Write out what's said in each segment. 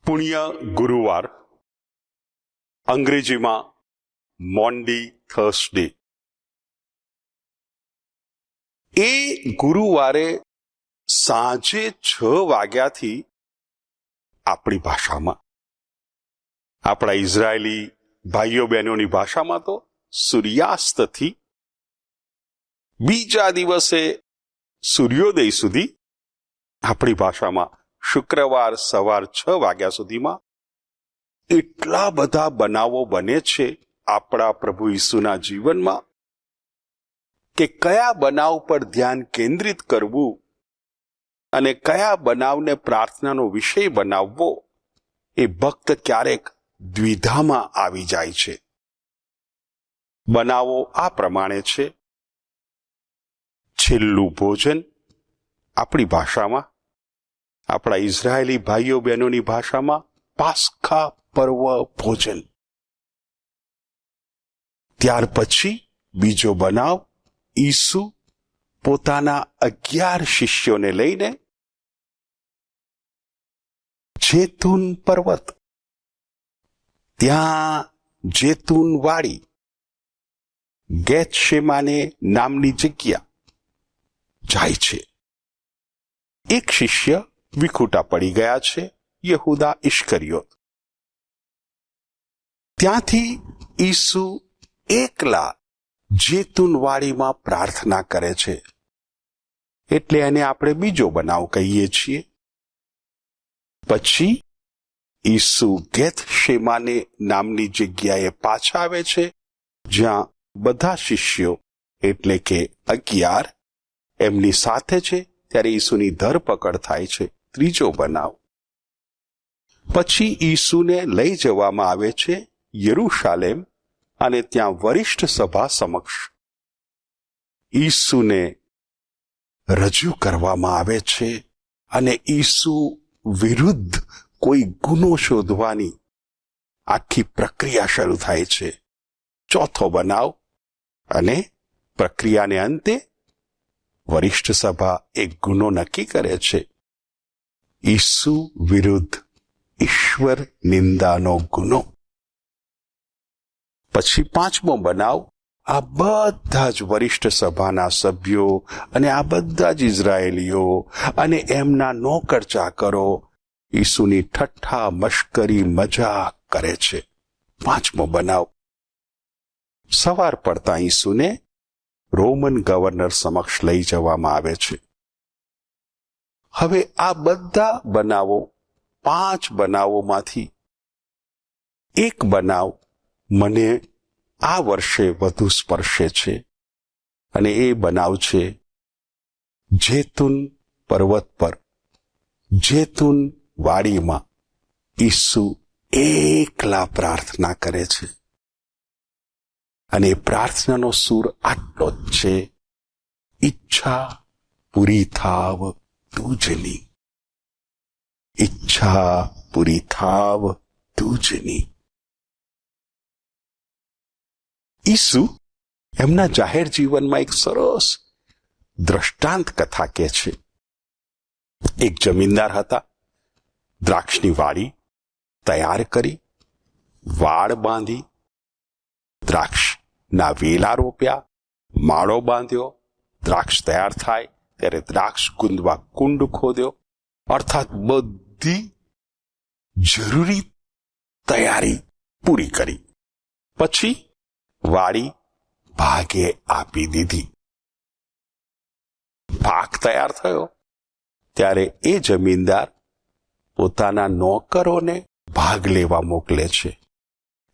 પુણ્ય ગુરુવાર, અંગ્રેજીમાં મોન્ડી થર્સડે. એ ગુરુવારે સાંજે 6 વાગ્યાથી આપણી ભાષામાં, આપણા ઇઝરાયેલી ભાઈઓ બહેનોની ભાષામાં તો સૂર્યાસ્તથી બીજા દિવસે સૂર્યોદય સુધી, આપણી ભાષામાં શુક્રવાર સવાર 6 વાગ્યા સુધીમાં એટલા બધા બનાવો બને છે આપણા પ્રભુ ઈસુના જીવનમાં કે કયા બનાવ પર ધ્યાન કેન્દ્રિત કરવું અને કયા બનાવને પ્રાર્થનાનો વિષય બનાવવો એ ભક્ત ક્યારેક દ્વિધામાં આવી જાય છે. બનાવો આ પ્રમાણે છે: છેલ્લું ભોજન, આપણી ભાષામાં, આપણા ઇઝરાયેલી ભાઈઓ બહેનોની ભાષામાં પાસ્ખા પર્વ ભોજન. ત્યાર પછી બીજો બનાવ, ઈસુ પોતાના 11 શિષ્યોને લઈને જેતૂન પર્વત, ત્યાં જેતૂન વાડી, ગેથશેમાને નામની જગ્યા જાય છે. એક શિષ્ય વિખૂટા પડી ગયા છે, યહૂદા ઇશ્કરિયોત. ત્યાંથી ઈસુ એકલા જેતૂન વાડીમાં પ્રાર્થના કરે છે, એટલે એને આપણે બીજો બનાવ કહીએ છીએ. પછી ઈસુ ગેથશેમાને નામની જગ્યાએ પાછા આવે છે, જ્યાં બધા શિષ્યો એટલે કે 11 એમની સાથે છે. ત્યારે ઈસુની ધરપકડ થાય છે, ત્રીજો બનાવ. પછી ઈસુને લઈ જવામાં આવે છે યરૂશાલેમ અને ત્યાં વરિષ્ઠ સભા સમક્ષ ઈસુને રજૂ કરવામાં આવે છે અને ઈસુ વિરુદ્ધ કોઈ ગુનો શોધવાની આખી પ્રક્રિયા શરૂ થાય છે. ચોથો બનાવ, અને પ્રક્રિયાને અંતે વરિષ્ઠ સભા એક ગુનો નક્કી કરે છે, ઈસુ વિરુદ્ધ ઈશ્વર નિંદાનો ગુનો. પછી પાંચમો બનાવ, આ બધા જ વરિષ્ઠ સભાના સભ્યો અને આ બધા જ ઇઝરાયેલીઓ અને એમના નોકર ચાકરો ઈસુની ઠઠ્ઠા મશ્કરી મજાક કરે છે. પાંચમો બનાવ, સવાર પડતા ઈસુને રોમન ગવર્નર સમક્ષ લઈ જવામાં આવે છે. હવે આ બધા બનાવો, 5 બનાવોમાંથી એક બનાવ મને આ વર્ષે વધુ સ્પર્શે છે, અને એ બનાવ છે જેતૂન પર્વત પર, જેતૂન વાડીમાં ઈસુ એકલા પ્રાર્થના કરે છે. અને પ્રાર્થનાનો સૂર આટલો જ છે: ઈચ્છા પૂરી થાવ તુજની, ઈચ્છા પૂરી થાવ તુજની. ઈસુ એમના જાહેર જીવનમાં એક સરસ દ્રષ્ટાંત કથા કહે છે. એક જમીનદાર હતા, દ્રાક્ષની વાડી તૈયાર કરી, વાડ બાંધી, દ્રાક્ષના વેલા રોપ્યા, માળો બાંધ્યો, દ્રાક્ષ તૈયાર થાય ત્યારે દ્રાક્ષ ગુંદવા કુંડ ખોદ્યો, અર્થાત બધી જરૂરી તૈયારી પૂરી કરી. પછી વાડી ભાગે આપી દીધી. પાક તૈયાર થયો ત્યારે એ જમીનદાર પોતાના નોકરોને ભાગ લેવા મોકલે છે.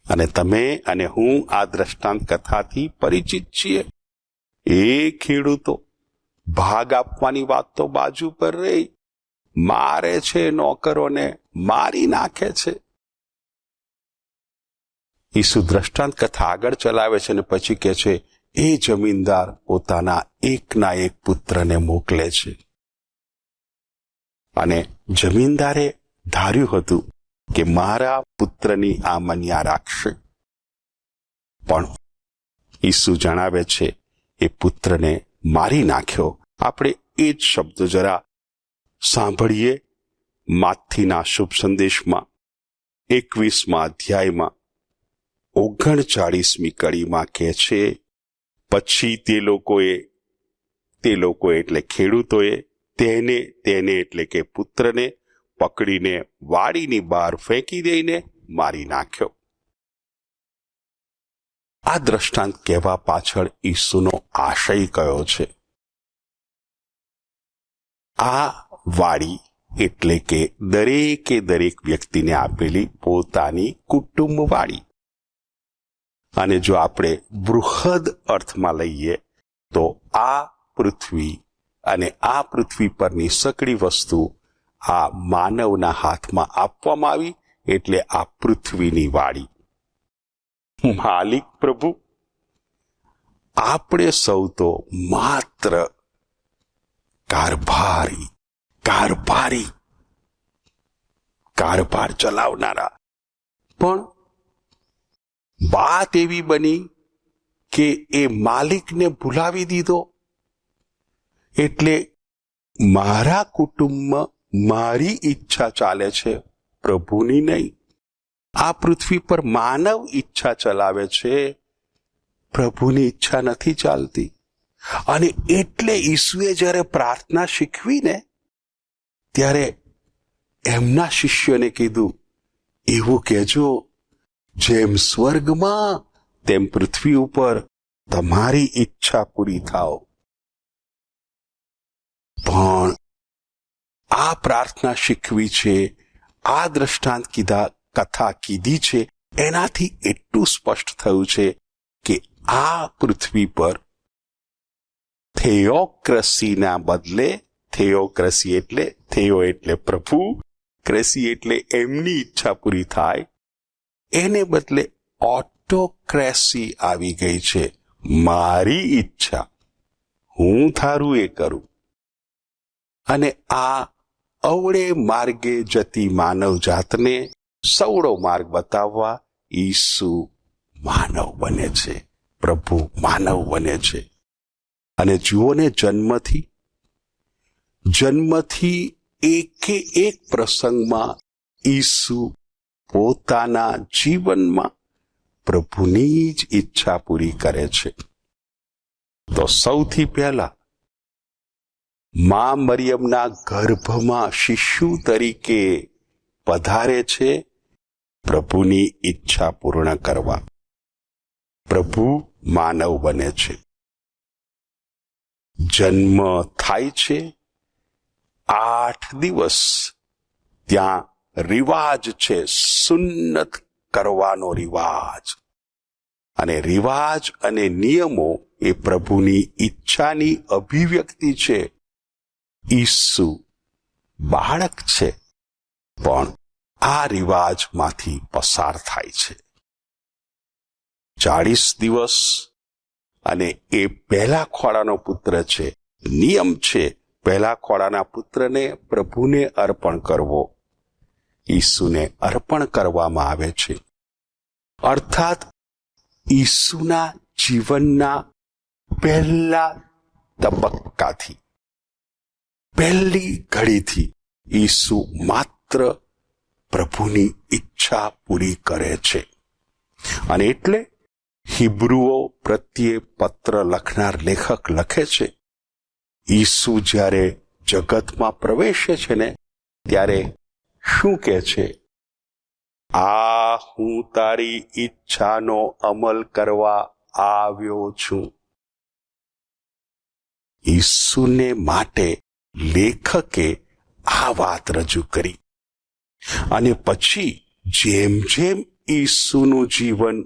અને તમે અને હું આ દ્રષ્ટાંત કથાથી પરિચિત છીએ. એ ખેડૂતો ભાગ આપવાની વાત તો બાજુ પર રહી, મારે છે, નોકરોને મારી નાખે છે. ઈસુ દ્રષ્ટાંત કથા આગળ ચલાવે છે અને પછી કહે છે, એ જમીનદાર પોતાના એકના એક પુત્રને મોકલે છે. અને જમીનદારે ધાર્યું હતું કે મારા પુત્રની આ મન્યા રાખશે, પણ ઈસુ જણાવે છે એ પુત્રને મારી નાખ્યો. આપણે એ જ શબ્દો જરા સાંભળીએ માથીના શુભ સંદેશમાં. 21મા અધ્યાયમાં 39મી કડીમાં કહે છે, પછી તે લોકોએ એટલે ખેડૂતોએ તેને એટલે કે પુત્રને પકડીને વાડીની બહાર ફેંકી દઈને મારી નાખ્યો. આ દ્રષ્ટાંત કહેવા પાછળ ઈસુનો આશય કયો છે? આ વાડી એટલે કે દરેક વ્યક્તિને આપેલી પોતાની કુટુંબ વાડી. અને જો આપણે બૃહદ અર્થમાં લઈએ તો આ પૃથ્વી અને આ પૃથ્વી પરની સકળી વસ્તુ આ માનવના હાથમાં આપવામાં આવી, એટલે આ પૃથ્વીની વાડી. માલિક પ્રભુ, આપણે સૌ તો માત્ર કારભાર ચલાવનારા. પણ વાત એવી બની કે એ માલિકને ભૂલાવી દીધો, એટલે મારા કુટુંબમાં મારી ઈચ્છા ચાલે છે, પ્રભુની નહીં. આ પૃથ્વી પર માનવ ઈચ્છા ચલાવે છે, પ્રભુની ઈચ્છા નથી ચાલતી. અને એટલે ઈસુએ જ્યારે પ્રાર્થના શીખવીને ત્યારે એમના શિષ્યોને કીધું, એવું કહેજો, જેમ સ્વર્ગમાં તેમ પૃથ્વી ઉપર તમારી ઈચ્છા પૂરી થાવ. પણ આ પ્રાર્થના શીખવી છે, આ દ્રષ્ટાંત કથા કીધી છે, એનાથી એટલું સ્પષ્ટ થયું છે કે આ પૃથ્વી પર થેઓક્રસીના બદલે, થેઓક્રસી એટલે થેઓ એટલે પ્રભુ, ક્રેસી એટલે એમની ઈચ્છા પૂરી થાય, એને બદલે ઓટોક્રેસી આવી ગઈ છે. મારી ઈચ્છા, હું થારું એ કરું. અને આ અવળે માર્ગે જતી માનવ જાતને સવળો માર્ગ બતાવવા ઈસુ માનવ બને છે, પ્રભુ માનવ બને છે. અને જુઓ ને, જન્મથી એક પ્રસંગમાં ઈસુ પોતાના જીવનમાં પ્રભુની જ ઈચ્છા પૂરી કરે છે. તો સૌથી પહેલા મા મરિયમના ગર્ભમાં શિશુ તરીકે પધારે છે પ્રભુની ઈચ્છા પૂર્ણ કરવા. પ્રભુ માનવ બને છે. જન્મ થાય છે, 8 દિવસ ત્યાં રિવાજ છે, સુન્નત કરવાનો રિવાજ. અને રિવાજ અને નિયમો એ પ્રભુની ઈચ્છાની અભિવ્યક્તિ છે. ઈસુ બાળક છે, પણ આ રિવાજમાંથી પસાર થાય છે. 40 દિવસ અને એ પહેલા ખોળાનો પુત્ર છે. નિયમ છે પહેલા ખોળાના પુત્રને પ્રભુને અર્પણ કરવો. ઈસુને અર્પણ કરવામાં આવે છે, અર્થાત ઈસુના જીવનના પહેલા તબક્કાથી, પહેલી ઘડીથી ઈસુ માત્ર પ્રભુની ઈચ્છા પૂરી કરે છે. અને એટલે હિબ્રુઓ પ્રત્યે પત્ર લખનાર લેખક લખે છે, ઈસુ જ્યારે જગતમાં પ્રવેશે છે ને ત્યારે શું કહે છે? આ હું તારી ઈચ્છાનો અમલ કરવા આવ્યો છું. ઈસુને માટે લેખકે આ વાત રજૂ કરી. અને પછી જેમ જેમ ઈસુનું જીવન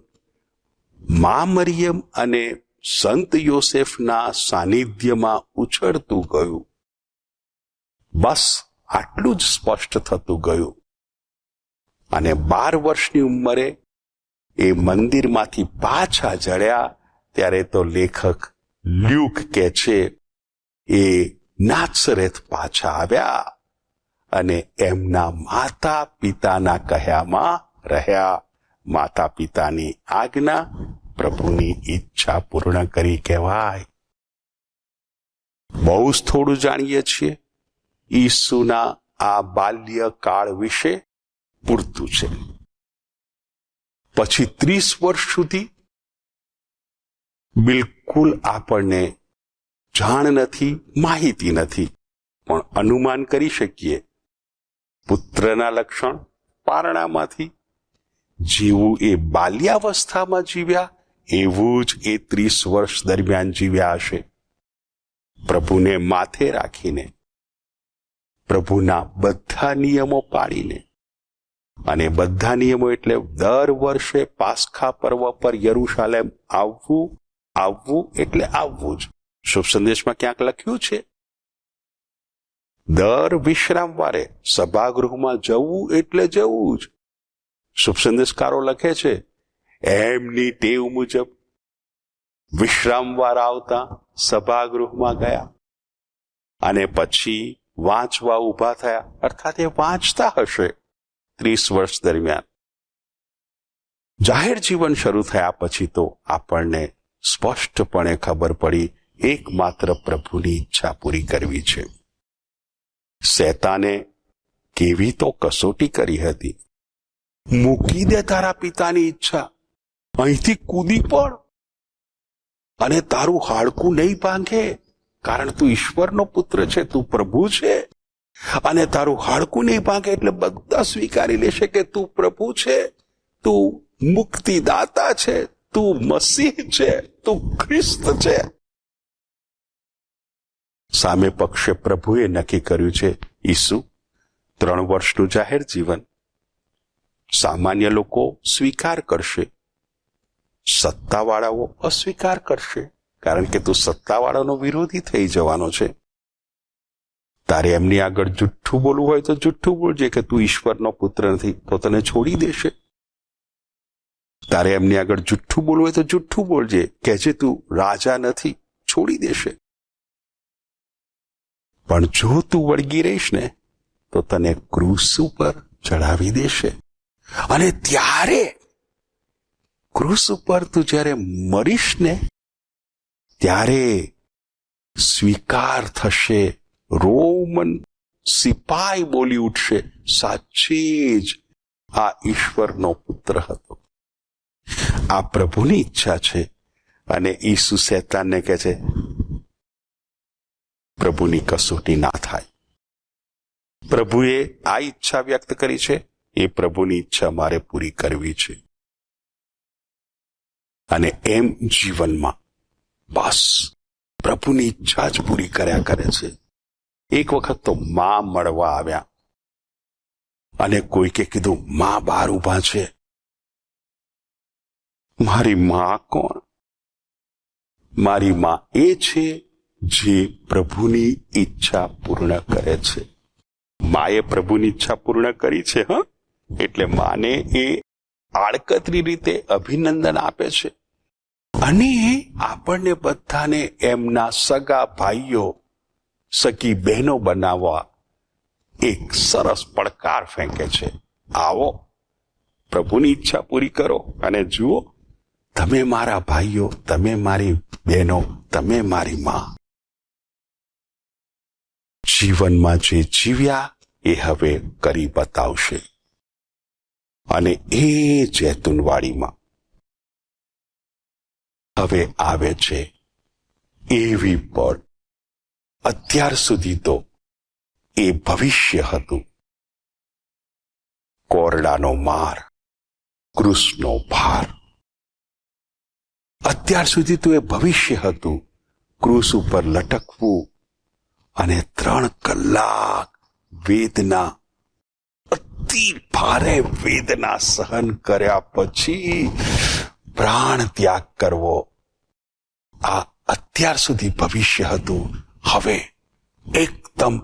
મા મરિયમ અને સંત યોસેફના સાનિધ્યમાં ઉછળતું ગયું, બસ આટલું જ સ્પષ્ટ થતું ગયું. અને 12 વર્ષની ઉંમરે એ મંદિરમાંથી પાછા જડ્યા ત્યારે તો લેખક લ્યુક કહે છે, એ નાસરેથ પાછા આવ્યા અને એમના માતા પિતાના કહ્યામાં રહ્યા. માતા પિતાની આજ્ઞા, પ્રભુની ઈચ્છા પૂર્ણ કરી કહેવાય. બહુ જ થોડું જાણીએ છીએ ઈસુના આ બાલ્યકાળ વિશે, પૂરતું છે. પછી 30 વર્ષ સુધી બિલકુલ આપણને જાણ નથી, માહિતી નથી, પણ અનુમાન કરી શકીએ પુત્રના લક્ષણ પારણામાંથી જેવું એ બાલ્યાવસ્થામાં જીવ્યા એવું જ એ 30 વર્ષ દરમિયાન જીવ્યા હશે, પ્રભુને માથે રાખીને, પ્રભુના બધા નિયમો પાળીને. અને બધા નિયમો એટલે દર વર્ષે પાસખા પર્વ પર યરુશાલેમ આવવું, આવવું એટલે આવવું જ. શુભ સંદેશમાં ક્યાંક લખ્યું છે દર વિશ્રામવારે સભાગૃહમાં જવું એટલે જવું જ. શુભ સંદેશકારો લખે છે એમની ટેવ મુજબ વિશ્રામવાર આવતા સભાગૃહમાં ગયા અને પછી વાંચવા ઊભા થયા, અર્થાત એ વાંચતા હશે 30 વર્ષ દરમિયાન. જાહેર જીવન શરૂ થયા પછી તો આપણને સ્પષ્ટપણે ખબર પડી એકમાત્ર પ્રભુની ઈચ્છા પૂરી કરવી છે. શેતાને કેવી તો કસોટી કરી હતી, મૂકી દે તારા પિતાની ઈચ્છા, અહીંથી કૂદી પડ અને તારું હાડકું નહીં ભાંગે, કારણ તું ઈશ્વરનો પુત્ર છે, તું પ્રભુ છે અને તારું હાડકું નહીં ભાંગે એટલે બધા સ્વીકારી લેશે કે તું પ્રભુ છે, તું મુક્તિદાતા છે, તું મસીહ છે, તું ખ્રિસ્ત છે. સામે પક્ષે પ્રભુએ નક્કી કર્યું છે ઈસુ 3 વર્ષનું જાહેર જીવન. સામાન્ય લોકો સ્વીકાર કરશે, સત્તાવાળાઓ અસ્વીકાર કરશે, કારણ કે તું સત્તાવાળાનો વિરોધી થઈ જવાનો છે. તારે એમની આગળ જુઠ્ઠું બોલવું હોય તો જુઠ્ઠું બોલજે કે તું ઈશ્વરનો પુત્ર નથી, તો તને છોડી દેશે. તારે એમની આગળ જુઠ્ઠું બોલવું હોય તો જુઠ્ઠું બોલજે કે જે તું રાજા નથી, છોડી દેશે. પણ જો તું વળગી રહીશ ને તો તને ક્રૂસ ઉપર ચડાવી દેશે. અને ત્યારે ક્રૂસ ઉપર તું જ્યારે મરીશ ને ત્યારે સ્વીકાર થશે, રોમન સિપાઈ બોલી ઉઠશે, સાચે જ આ ઈશ્વરનો પુત્ર હતો. આ પ્રભુની ઈચ્છા છે. અને ઈસુ શેતાનને કહે છે પ્રભુની કસોટી ના થાય. પ્રભુએ આ ઈચ્છા વ્યક્ત કરી છે, એ પ્રભુની ઈચ્છા મારે પૂરી કરવી છે. અને એમ જીવનમાં બસ પ્રભુની ઈચ્છા જ પૂરી કર્યા કરે છે. એક વખત તો માં મળવા આવ્યા અને કોઈકે કીધું માં બહાર ઊભા છે. મારી માં કોણ? મારી માં એ છે જે પ્રભુની ઈચ્છા પૂર્ણ કરે છે. માએ પ્રભુની ઈચ્છા પૂર્ણ કરી છે. એટલે માને એ આડકતરી રીતે અભિનંદન આપે છે. અને આપણને બધાને એમના સગા ભાઈઓ, સગી બહેનો બનાવવા એક સરસ પડકાર ફેંકે છે. આવો પ્રભુની ઈચ્છા પૂરી કરો અને જુઓ, તમે મારા ભાઈઓ, તમે મારી બહેનો, તમે મારી માં. જીવનમાં જે જીવ્યા એ હવે કરી બતાવશે. અને એ જૈતુનવાડીમાં હવે આવે છે એવી પળ. અત્યાર સુધી તો એ ભવિષ્ય હતું. કોરડાનો માર, ક્રૂસનો ભાર. અત્યાર સુધી તો એ ભવિષ્ય હતું. ક્રૂસ ઉપર લટકવું અને 3 કલાક વેદના, અતિ ભારે વેદના સહન કર્યા પછી પ્રાણ ત્યાગ કરવો, આ અત્યાર સુધી ભવિષ્ય હતું. હવે એકદમ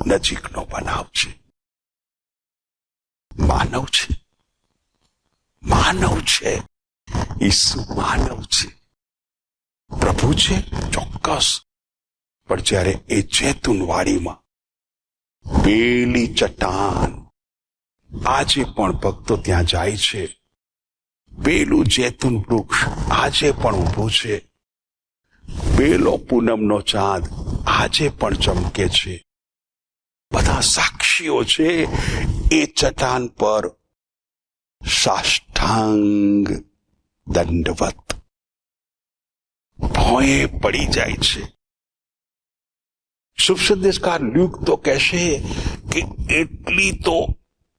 નજીકનો બનાવ છે. માનવ છે, માનવ છે. ઈસુ માનવ છે, પ્રભુ છે ચોક્કસ. પણ જ્યારે એ જૈતુનવાડીમાં પેલી ચટ્ટાન, આજે પણ ભક્તો ત્યાં જાય છે. પેલું જૈતુન વૃક્ષ આજે પણ ઊભું છે. પેલો પૂનમનો ચાંદ આજે પણ ચમકે છે. બધા સાક્ષીઓ છે. એ ચટ્ટાન પર સાષ્ટાંગ દંડવત ભોંયે પડી જાય છે. શુભ સંદેશકાર લ્યુક તો કહેશે કે એટલી તો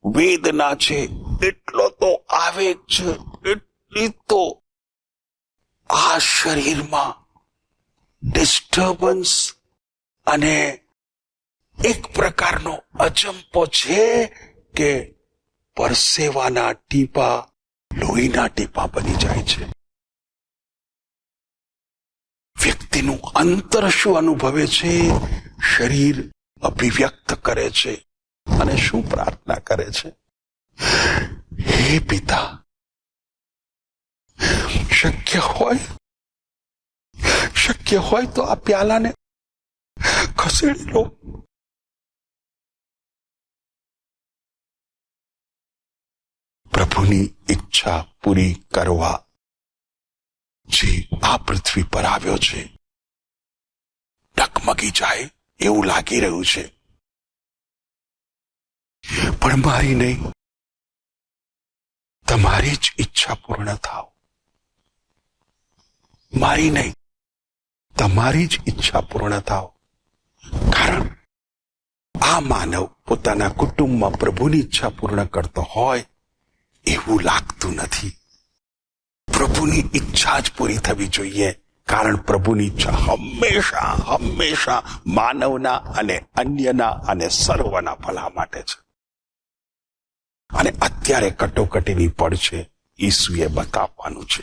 વેદના છે, એટલો તો આવેગ છે, એટલી તો આ શરીરમાં ડિસ્ટર્બન્સ અને એક પ્રકારનો અજંપો છે કે પરસેવાના ટીપા લોહીના ટીપા બની જાય છે. વ્યક્તિનું અંતર શું અનુભવે છે, શરીર અભિવ્યક્ત કરે છે અને શું પ્રાર્થના કરે છે? હે પિતા, શક્ય હોય તો આ પ્યાલાને ખસેડી લો. પ્રભુની ઈચ્છા પૂરી કરવા જે આ પૃથ્વી પર આવ્યો છે, ડગમગી જાય એવું લાગી રહ્યું છે, પણ મારી નહીં, તમારી જ ઈચ્છા પૂર્ણ થાવ. મારી નહીં, તમારી જ ઈચ્છા પૂર્ણ થાવ. કારણ આ માનવ પોતાના કુટુંબમાં પ્રભુની ઈચ્છા પૂર્ણ કરતો હોય એવું લાગતું નથી. પ્રભુની ઈચ્છા જ પૂરી થવી જોઈએ, કારણ પ્રભુની ઈચ્છા હંમેશા હંમેશા માનવના અને અન્યના અને સર્વના ભલા માટે છે. અને અત્યારે કટોકટીની પળ છે, ઈસુએ બતાવવાનું છે.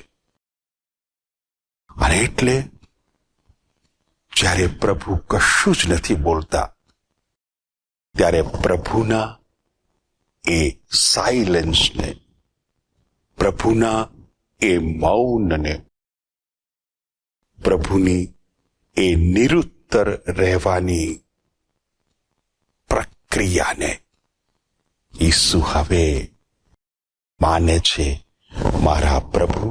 અને એટલે જ્યારે પ્રભુ કશું જ નથી બોલતા, ત્યારે પ્રભુના એ સાયલેન્સને, પ્રભુના એ મૌનને, પ્રભુની એ નિરુત્તર રહેવાની પ્રક્રિયાને ઈસુ હવે માને છે. મારા પ્રભુ,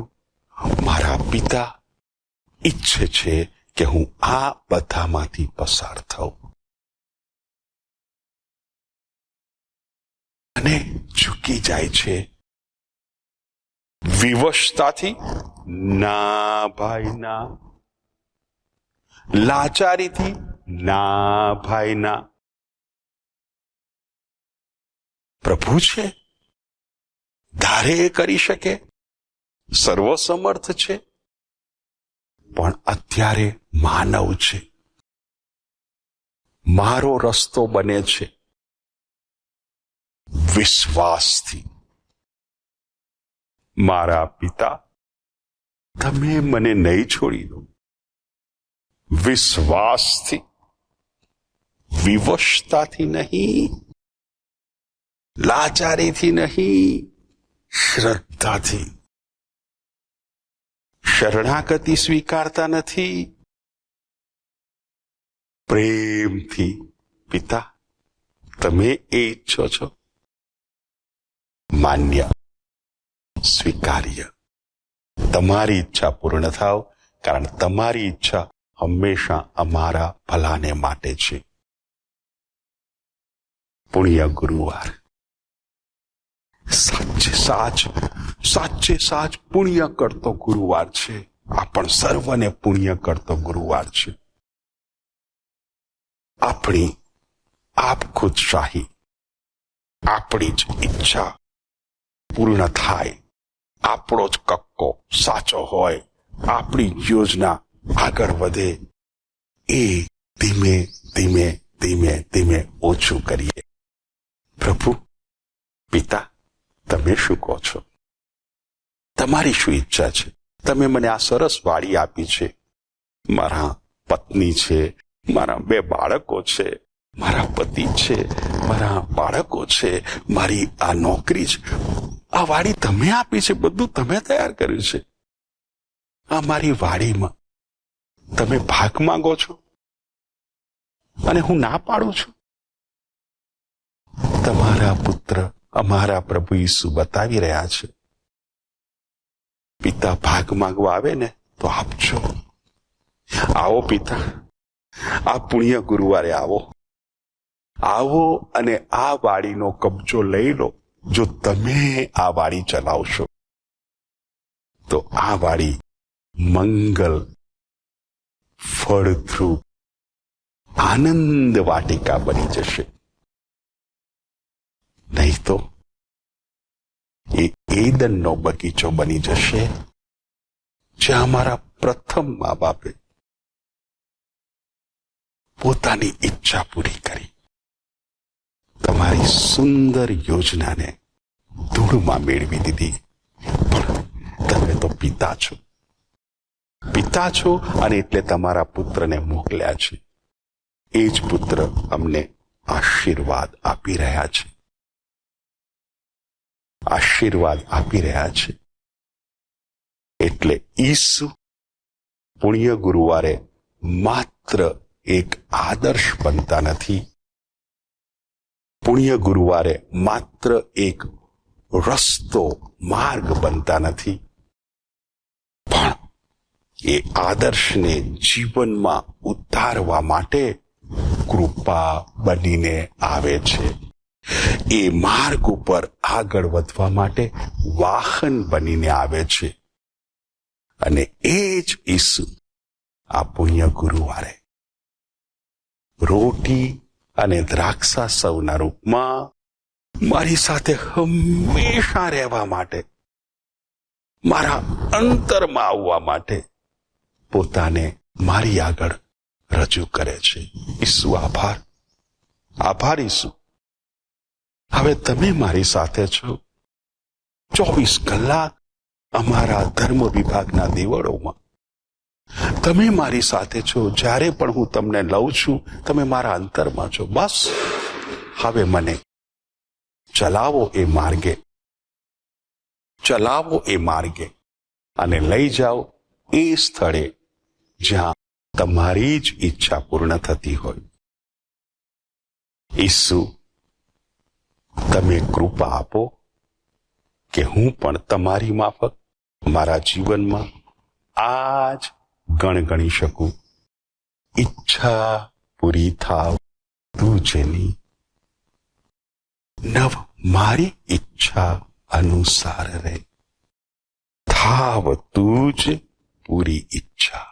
મારા પિતા ઈચ્છે છે કે હું આ બધામાંથી પસાર થઉં. અને ઝૂકી જાય છે વિવશતાથી. ના ભાઈ ના. લાચારીથી. ના ભાઈ ના. પ્રભુ છે, ધારે કરી શકે, સર્વસમર્થ છે, પણ અત્યારે માનવ છે. મારો રસ્તો બને છે વિશ્વાસથી. મારા પિતા, તમે મને નહીં છોડી દો. વિશ્વાસથી, વિવશતાથી નહીં, લાચારીથી નહીં, શ્રદ્ધાથી. શરણાગતિ સ્વીકારતા નથી, પ્રેમથી. પિતા, તમે એ ઈચ્છો છો, માન્ય, સ્વીકાર્ય. તમારી ઈચ્છા પૂર્ણ થાવ, કારણ તમારી ઈચ્છા હંમેશા અમારા ભલાને માટે છે. પુણ્ય ગુરુવાર. સાચે સાચ પુણ્ય કરતો ગુરુવાર છે. આ પણ સર્વને પુણ્ય કરતો ગુરુવાર છે. આપણી આપ ખુદશાહી, આપણી જ ઈચ્છા પૂર્ણ થાય, આપણો જ કક્કો સાચો હોય, આપણી યોજના આગળ વધે, એ ધીમે ધીમે ધીમે ધીમે ઓછું કરીએ. પ્રભુ, પિતા, તમે શું કહો છો? તમારી શું ઈચ્છા છે? તમે મને આ સરસ વાડી આપી છે. મારા પત્ની છે, મારા 2 બાળકો છે, મારા પતિ છે, મારા બાળકો છે, મારી આ નોકરી છે. આ વાડી તમે આપી છે, બધું તમે તૈયાર કર્યું છે. આ મારી વાડીમાં તમે ભાગ માંગો છો અને હું ના પાડું છું? તમારા પુત્ર અમારા પ્રભુ ઈસુ બતાવી રહ્યા છે. પિતા ભાગ માંગવા આવે ને તો આપજો. આવો પિતા, આ પુણ્ય ગુરુવારે આવો અને આ વાડીનો કબજો લઈ લો. જો તમે આ વાડી ચલાવશો તો આ વાડી મંગલ, ફળદ્રુપ, આનંદ વાટિકા બની જશે. નહીં તો એ એદનનો બગીચો બની જશે જ્યાં અમારા પ્રથમ મા બાપે પોતાની ઈચ્છા પૂરી કરી, તમારી સુંદર યોજનાને ધૂળમાં મેળવી દીધી. પણ તમે તો પિતા છો, પિતા છો, અને એટલે તમારા પુત્રને મોકલ્યા છે. એ જ પુત્ર અમને આશીર્વાદ આપી રહ્યા છે, આશીર્વાદ આપી રહ્યા છે. એટલે ઈસુ પુણ્ય ગુરુવારે માત્ર એક આદર્શ બનતા નથી, પુણ્ય ગુરુવારે માત્ર એક રસ્તો, માર્ગ બનતા નથી, પણ એ આદર્શને જીવનમાં ઉતારવા માટે કૃપા બનીને આવે છે. એ માર્ગ ઉપર આગળ વધવા માટે વાહન બનીને આવે છે. અને એ જ ઈસુ આ પુણ્ય ગુરુવારે રોટી અને દ્રાક્ષા સૌના રૂપમાં મારી સાથે હંમેશા રહેવા માટે, મારા અંતરમાં આવવા માટે પોતાને મારી આગળ રજૂ કરે છે. ઈસુ આભાર, આભાર ઈસુ. હવે તમે મારી સાથે છો. 24 કલાક અમારા ધર્મ વિભાગના દેવળોમાં તમે મારી સાથે છો. જ્યારે પણ હું તમને લઉં છું, તમે મારા અંતરમાં છો. બસ હવે મને ચલાવો એ માર્ગે, ચલાવો એ માર્ગે, અને લઈ જાઓ એ સ્થળે જ્યાં તમારી જ ઈચ્છા પૂર્ણ થતી હોય. ઈસુ, તમે કૃપા આપો કે હું પણ તમારી માફક મારા જીવનમાં આજ ગણગણી શકું. ઈચ્છા પૂરી થાવ તું જેની, નવ મારી ઈચ્છા અનુસાર રે, થાવ તું જ પૂરી ઈચ્છા.